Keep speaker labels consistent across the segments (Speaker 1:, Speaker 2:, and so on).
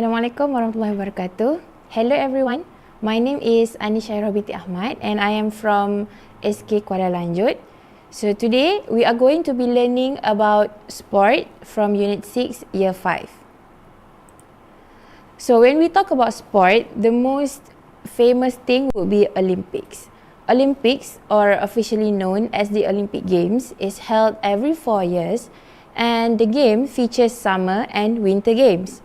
Speaker 1: Assalamualaikum warahmatullahi wabarakatuh. Hello everyone. My name is SHAHIROH binti AHMAD and I am from SK KUALA LANJUT. So today we are going to be learning about sport from Unit 6, Year 5. So when we talk about sport, the most famous thing would be Olympics. Olympics, or officially known as the Olympic Games, is held every 4 years and the game features summer and winter games.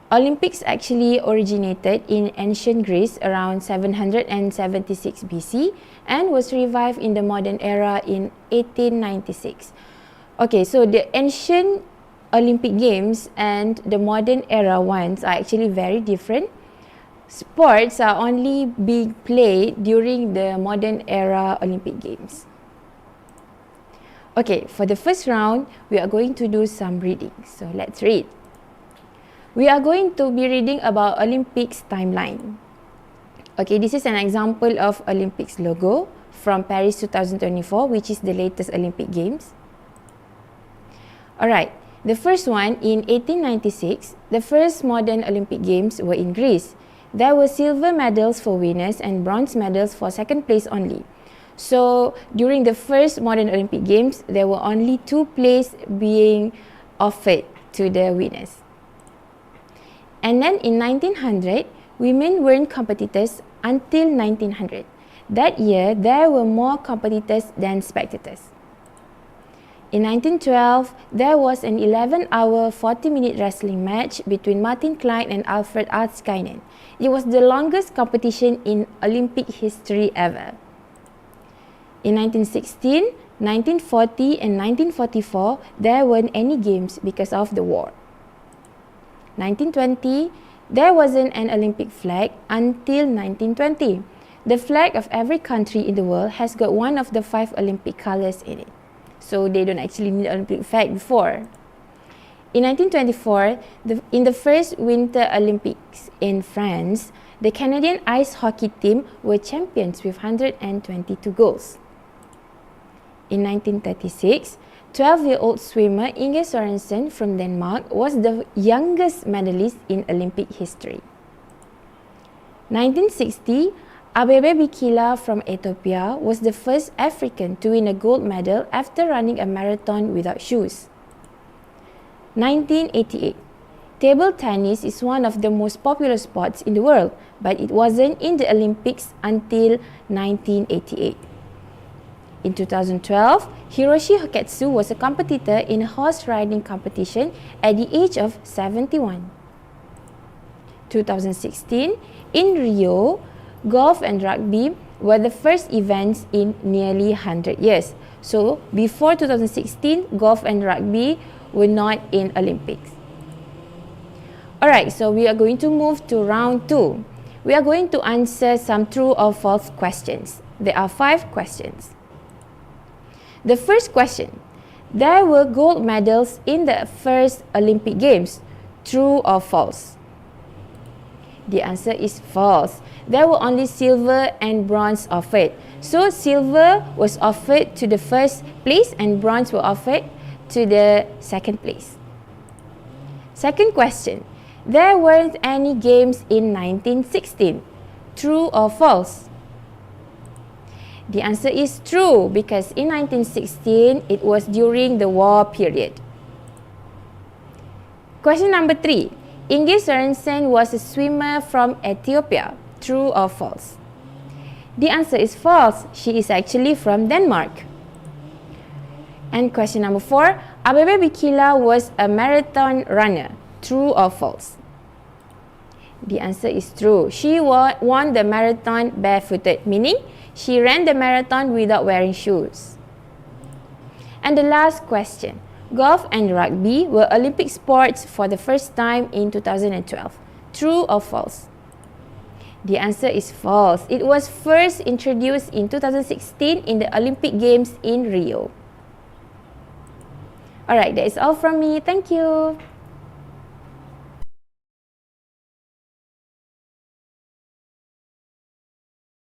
Speaker 1: Olympics actually originated in ancient Greece around 776 BC and was revived in the modern era in 1896. Okay, so the ancient Olympic Games and the modern era ones are actually very different. Sports are only being played during the modern era Olympic Games. Okay, for the first round, we are going to do some reading. So let's read. We are going to be reading about Olympics timeline. Okay, this is an example of Olympics logo from Paris 2024, which is the latest Olympic Games. Alright, the first one in 1896, the first modern Olympic Games were in Greece. There were silver medals for winners and bronze medals for second place only. So during the first modern Olympic Games, there were only 2 places being offered to the winners. And then in 1900, women weren't competitors until 1900. That year, there were more competitors than spectators. In 1912, there was an 11-hour, 40-minute wrestling match between Martin Klein and Alfred Alskainen. It was the longest competition in Olympic history ever. In 1916, 1940 and 1944, there weren't any games because of the war. 1920, there wasn't an Olympic flag until 1920. The flag of every country in the world has got one of the 5 Olympic colors in it. So they don't actually need an Olympic flag before. In 1924, in the first Winter Olympics in France, the Canadian ice hockey team were champions with 122 goals. In 1936, 12-year-old swimmer Inge Sørensen from Denmark was the youngest medalist in Olympic history. 1960, Abebe Bikila from Ethiopia was the first African to win a gold medal after running a marathon without shoes. 1988, table tennis is one of the most popular sports in the world, but it wasn't in the Olympics until 1988. In 2012, Hiroshi Hoketsu was a competitor in a horse riding competition at the age of 71. 2016, in Rio, golf and rugby were the first events in nearly 100 years. So, before 2016, golf and rugby were not in Olympics. Alright, so we are going to move to round 2. We are going to answer some true or false questions. There are 5 questions. The first question, there were gold medals in the first Olympic Games. True or false? The answer is false. There were only silver and bronze offered. So silver was offered to the first place and bronze were offered to the second place. Second question, there weren't any games in 1916. True or false? The answer is true because in 1916, it was during the war period. Question number 3. Inge Sørensen was a swimmer from Ethiopia. True or false? The answer is false. She is actually from Denmark. And question number 4. Abebe Bikila was a marathon runner. True or false? The answer is true. She won the marathon barefooted, meaning she ran the marathon without wearing shoes. And the last question. Golf and rugby were Olympic sports for the first time in 2012. True or false? The answer is false. It was first introduced in 2016 in the Olympic Games in Rio. Alright, that is all from me. Thank you.